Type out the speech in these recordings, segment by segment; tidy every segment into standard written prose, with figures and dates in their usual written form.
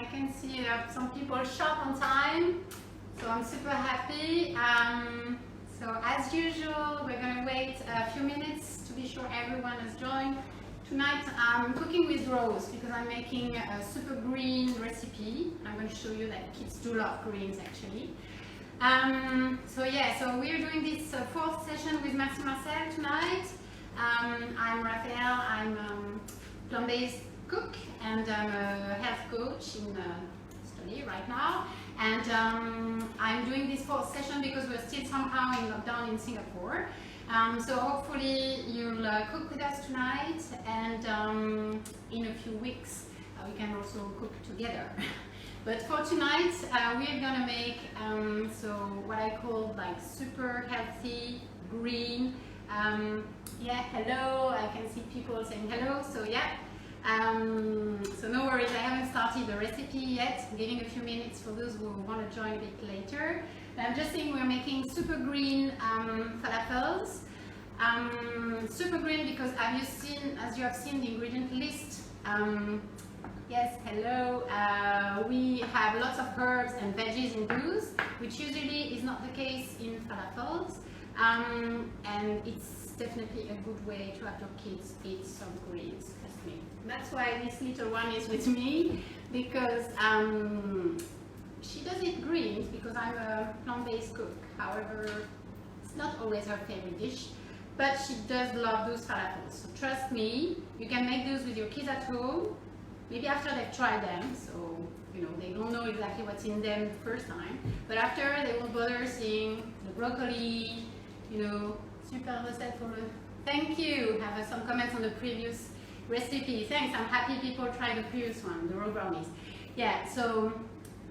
I can see some people sharp on time, so I'm super happy. So as usual, we're going to wait a few minutes to be sure everyone has joined. Tonight I'm cooking with Rose because I'm making a super green recipe. I'm going to show you that kids do love greens actually. So we're doing this fourth session with Merci Marcel tonight. I'm Raphael, I'm plant-based cook and I'm a health coach in study right now. And I'm doing this fourth session because we're still somehow in lockdown in Singapore. So hopefully you'll cook with us tonight, and in a few weeks we can also cook together. But for tonight we're gonna make what I call like super healthy green. Hello, I can see people saying hello, so so no worries, I haven't started the recipe yet. I'm giving a few minutes for those who want to join a bit later. But I'm just saying we're making super green falafels. Super green because as you have seen the ingredient list, yes, hello, we have lots of herbs and veggies in those, which usually is not the case in falafels. And it's definitely a good way to have your kids eat some greens, trust me. That's why this little one is with me, because she does eat greens because I'm a plant-based cook. However, it's not always her favorite dish, but she does love those falafels. So trust me, you can make those with your kids at home, maybe after they've tried them, so they don't know exactly what's in them the first time, but after they won't bother seeing the broccoli, super recette for le... Thank you! Have some comments on the previous recipe. Thanks, I'm happy people tried the previous one, the raw brownies. Yeah, so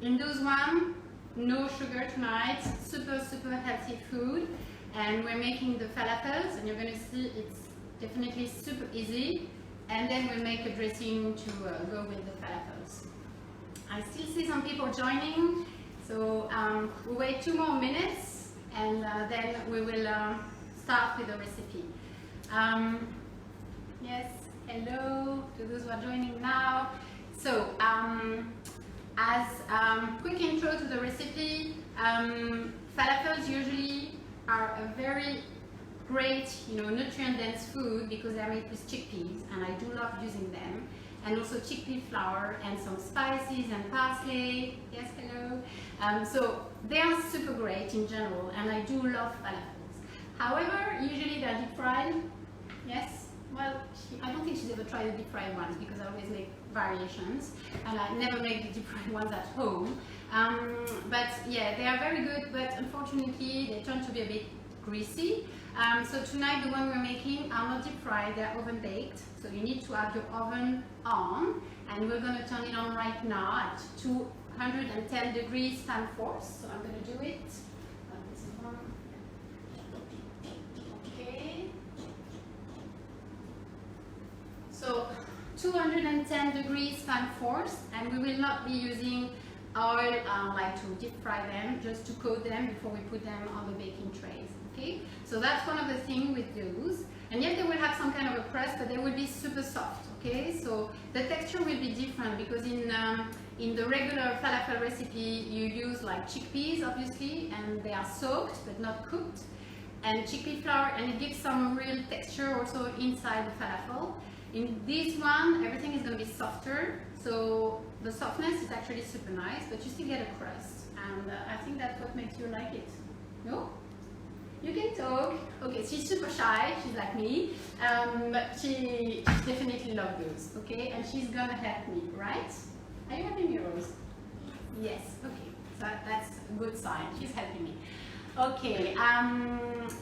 in those one, no sugar tonight, super healthy food. And we're making the falafels, and you're going to see it's definitely super easy. And then we'll make a dressing to go with the falafels. I still see some people joining, so we'll wait 2 more minutes, and then we will start with the recipe. Yes, hello to those who are joining now. So, as quick intro to the recipe, falafels usually are a very great, nutrient-dense food because they're made with chickpeas, and I do love using them. And also chickpea flour and some spices and parsley. Yes, hello. So they are super great in general, and I do love falafels. However, usually they're deep fried. Yes. Well, I don't think she's ever tried the deep fried ones because I always make variations, and I never make the deep fried ones at home. But yeah, they are very good, but unfortunately they turn to be a bit greasy. So tonight the one we're making are not deep fried, they're oven baked. So you need to have your oven on, and we're going to turn it on right now at 210 degrees fan force. So I'm going to do it. Okay. So 210 degrees fan force, and we will not be using oil like to deep fry them, just to coat them before we put them on the baking trays. Okay, so that's one of the things with those. And yet they will have some kind of a crust, but they will be super soft. Okay, so the texture will be different because in the regular falafel recipe you use like chickpeas obviously, and they are soaked but not cooked, and chickpea flour, and it gives some real texture also inside the falafel. In this one, everything is going to be softer, so the softness is actually super nice, but you still get a crust, and I think that's what makes you like it. No? You can talk. Okay, she's super shy, she's like me, but she definitely loves those, okay? And she's gonna help me, right? Are you helping me, Rose? Yes, okay, so that's a good sign, she's helping me. Okay,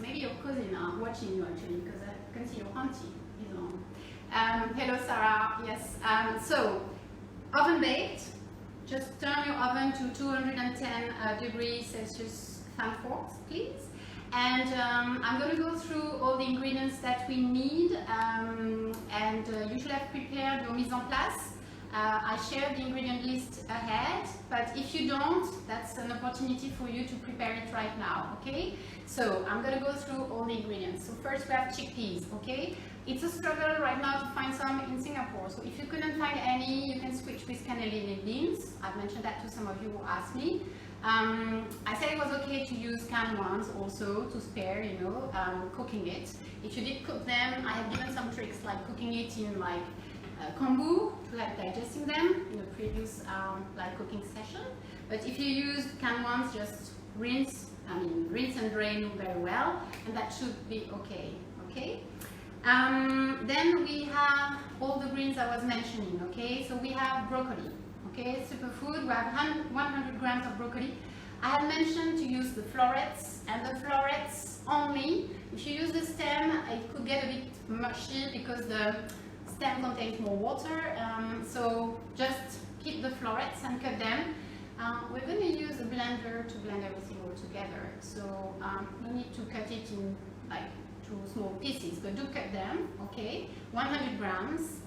maybe your cousin are watching you actually, because I can see your auntie is on. Hello Sarah, yes. So, oven baked, just turn your oven to 210 degrees Celsius fan force, please. And I'm going to go through all the ingredients that we need, and you should have prepared your mise en place. I shared the ingredient list ahead, but if you don't, that's an opportunity for you to prepare it right now, okay? So I'm going to go through all the ingredients. So first we have chickpeas, okay? It's a struggle right now to find some in Singapore. So if you couldn't find any, you can switch with cannellini beans. I've mentioned that to some of you who asked me. I said it was okay to use canned ones also to spare, you know, cooking it. If you did cook them, I have given some tricks like cooking it in like kombu to help digesting them in a previous like cooking session. But if you use canned ones, just rinse and drain very well, and that should be okay. Okay. Then we have all the greens I was mentioning. Okay, so we have broccoli. Okay, superfood. We have 100 grams of broccoli. I had mentioned to use the florets, and the florets only. If you use the stem, it could get a bit mushy because the stem contains more water. So just keep the florets and cut them. We're going to use a blender to blend everything all together. So no need to cut it in like small pieces, but do cut them. Okay, 100 grams.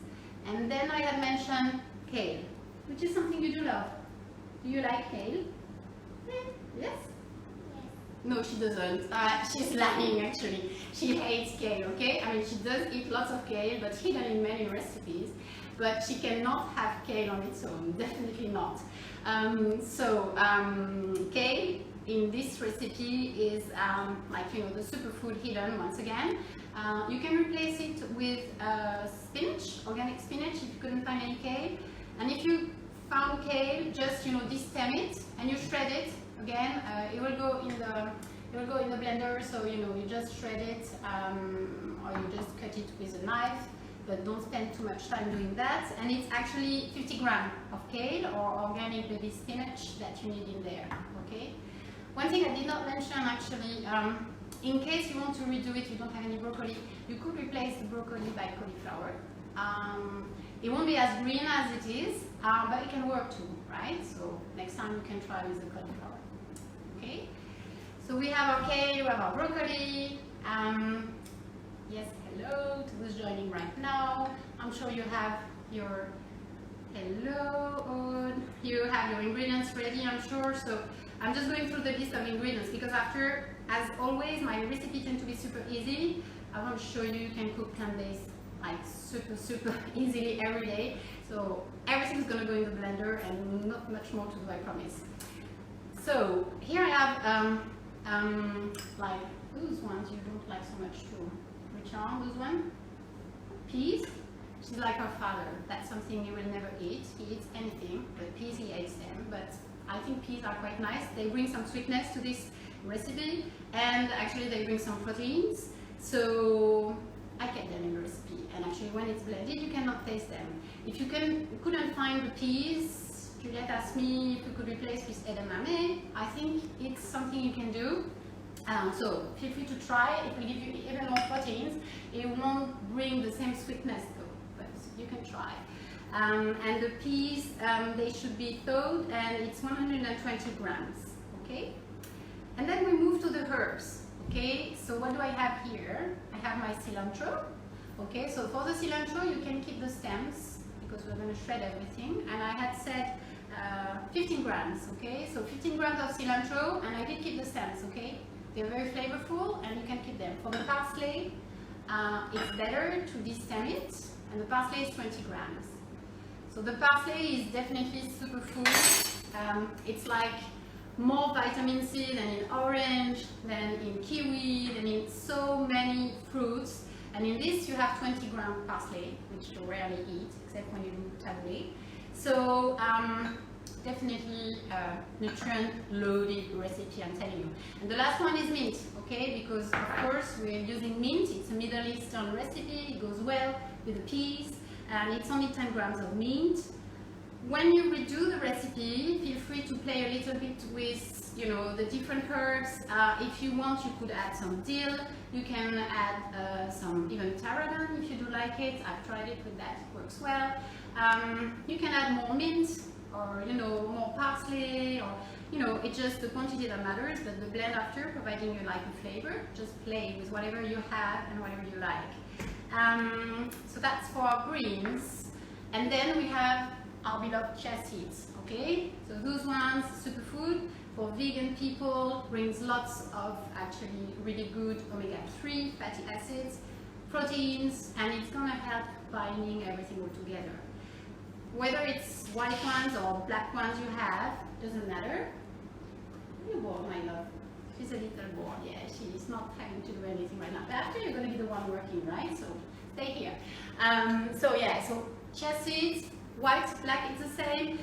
And then I had mentioned kale, which is something you do love. Do you like kale? Yes? Yes. No, she doesn't. She's lying actually. She hates kale, okay? I mean, she does eat lots of kale, but hidden in many recipes. But she cannot have kale on its own, definitely not. Kale in this recipe is like, you know, the superfood hidden once again. You can replace it with spinach, organic spinach, if you couldn't find any kale. And if you found kale, just, you know, destem it and you shred it. Again, it will go in the blender, so, you know, you just shred it or you just cut it with a knife. But don't spend too much time doing that. And it's actually 50 grams of kale or organic baby spinach that you need in there. Okay. One thing I did not mention actually, in case you want to redo it, you don't have any broccoli, you could replace the broccoli by cauliflower. It won't be as green as it is, but it can work too, right? So next time you can try with the cauliflower. Okay. So we have our kale, we have our broccoli. Yes, hello to those joining right now. I'm sure you have your you have your ingredients ready, I'm sure. So I'm just going through the list of ingredients because after, as always, my recipe tend to be super easy. I want to show you can cook plant-based like super easily every day. So everything's gonna go in the blender and not much more to do, I promise. So here I have like those ones you don't like so much too. Which are those ones? Peas. She's like her father. That's something he will never eat. He eats anything, but peas he hates them. But I think peas are quite nice. They bring some sweetness to this recipe, and actually they bring some proteins. So I kept them in the recipe. And actually, when it's blended, you cannot taste them. If you couldn't find the peas, Juliette asked me if you could replace with edamame. I think it's something you can do. So feel free to try. It will give you even more proteins. It won't bring the same sweetness though, but you can try. And the peas, they should be thawed, and it's 120 grams. Okay. And then we move to the herbs. Okay. So what do I have here? I have my cilantro. Okay. So for the cilantro, you can keep the stems because we're going to shred everything. And I had said 15 grams. Okay. So 15 grams of cilantro, and I did keep the stems. Okay. They're very flavorful and you can keep them. For the parsley, it's better to destem it, and the parsley is 20 grams. So the parsley is definitely superfood. It's like more vitamin C than in orange, than in kiwi, than in so many fruits. And in this you have 20 grams parsley, which you rarely eat, except when you do tabbouleh. So definitely nutrient-loaded recipe, I'm telling you. And the last one is mint, okay? Because of course we're using mint. It's a Middle Eastern recipe. It goes well with the peas, and it's only 10 grams of mint. When you redo the recipe, feel free to play a little bit with, you know, the different herbs. If you want, you could add some dill. You can add some even tarragon if you do like it. I've tried it with that. It works well. You can add more mint, or, you know, more parsley, or, you know, it's just the quantity that matters, but the blend after, providing you like a flavor, just play with whatever you have and whatever you like. So that's for our greens. And then we have our beloved chia seeds, okay? So those ones, superfood for vegan people, brings lots of actually really good omega-3 fatty acids. proteins, and it's gonna help binding everything all together. Whether it's white ones or black ones you have, doesn't matter. You're bored, my love. She's a little bored, yeah, she's not having to do anything right now. But after you're gonna be the one working, right? So stay here. So yeah, so chia seeds, white, black, it's the same.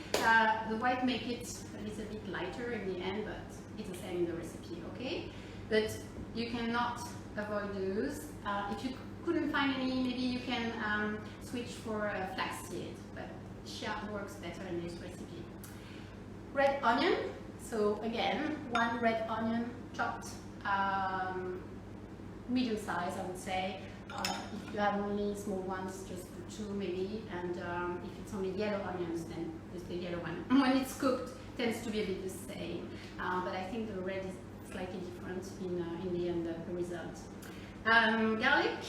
The white make it a little bit lighter in the end, but it's the same in the recipe, okay? But you cannot avoid those. If you couldn't find any, maybe you can switch for flaxseed, but chia works better in this recipe. Red onion, so again, one red onion chopped, medium size I would say. If you have only small ones, just put 2 maybe, and if it's only yellow onions, then just the yellow one. When it's cooked, it tends to be a bit the same, but I think the red is slightly different in the end, the result. Garlic,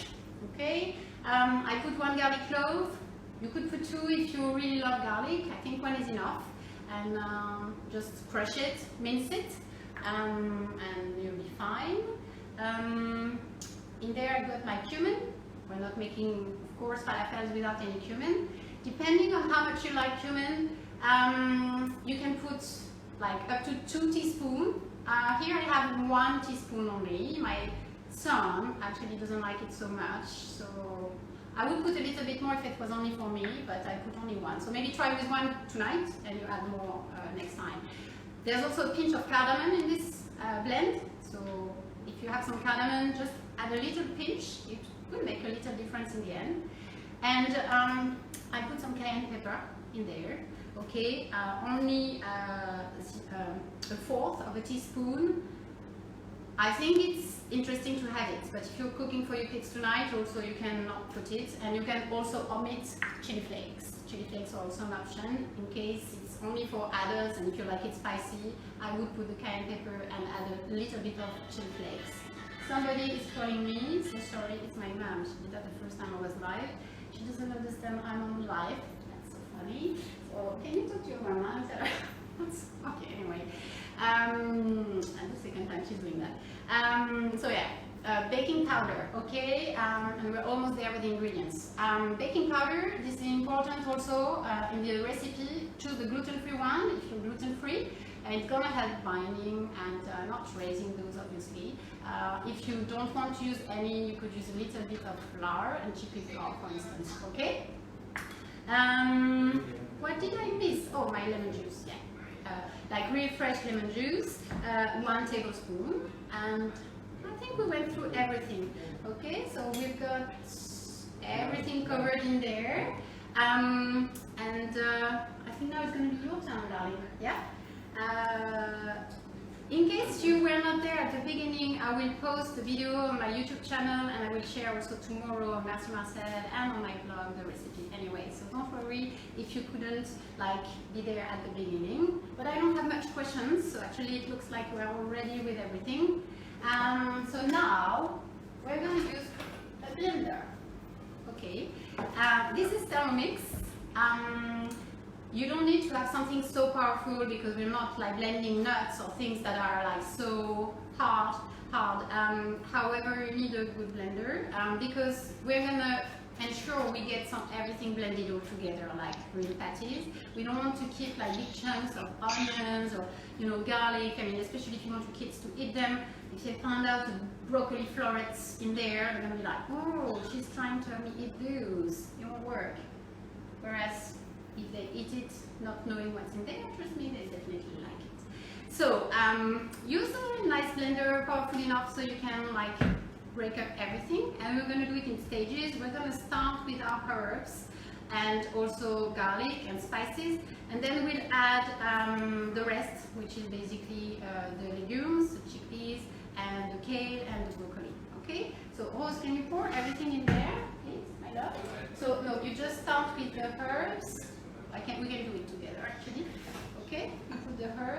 okay, I put 1 garlic clove. You could put 2 if you really love garlic. I think 1 is enough, and just crush it, mince it, and you'll be fine. In there I got my cumin. We're not making, of course, falafels without any cumin. Depending on how much you like cumin, you can put like up to 2 teaspoons. Here I have 1 teaspoon only. My son actually doesn't like it so much, so I would put a little bit more if it was only for me, but I put only 1. So maybe try with 1 tonight and you add more next time. There's also a pinch of cardamom in this blend, so if you have some cardamom, just add a little pinch. It will make a little difference in the end. And I put some cayenne pepper in there, okay, only 1/4 of a teaspoon. I think it's interesting to have it, but if you're cooking for your kids tonight, also you can not put it, and you can also omit chili flakes. Chili flakes are also an option in case it's only for adults, and if you like it spicy, I would put the cayenne pepper and add a little bit of chili flakes. Somebody is calling me, so sorry, it's my mom. She did that the first time I was live. She doesn't understand I'm on live. That's so funny. So can you talk to your mama? Okay, anyway. And the second time she's doing that. So yeah, baking powder, okay, and we're almost there with the ingredients. Baking powder, this is important also in the recipe. Choose the gluten-free one if you're gluten-free, and it's gonna help binding and not raising those obviously. If you don't want to use any, you could use a little bit of flour and chickpea flour, for instance, okay? What did I miss? Oh, my lemon juice, yeah. Like real fresh lemon juice, 1 tablespoon, and I think we went through everything. Okay, so we've got everything covered in there, and I think now it's going to be your turn, darling. Yeah. In case you were not there at the beginning, I will post the video on my YouTube channel, and I will share also tomorrow on Merci Marcel and on my blog the recipe anyway. So don't worry if you couldn't like be there at the beginning. But I don't have much questions, so actually it looks like we're all ready with everything. So now we're going to use a blender. Okay, this is Thermomix. You don't need to have something so powerful because we're not like blending nuts or things that are like so hard. However, you need a good blender because we're gonna ensure we get everything blended all together like real patties. We don't want to keep like big chunks of onions or garlic. I mean, especially if you want your kids to eat them. If they find out the broccoli florets in there, they're gonna be like, oh, she's trying to have me eat those. It won't work. Whereas if they eat it not knowing what's in there, trust me, they definitely like it. So use a nice blender, powerful enough so you can like break up everything, and we're going to do it in stages. We're going to start with our herbs and also garlic and spices, and then we'll add the rest, which is basically the legumes, the chickpeas and the kale and the broccoli. Okay, so Rose, can you pour everything in there, please, my love? So no, you just start with the herbs. We can do it together actually. Okay, you put the herbs.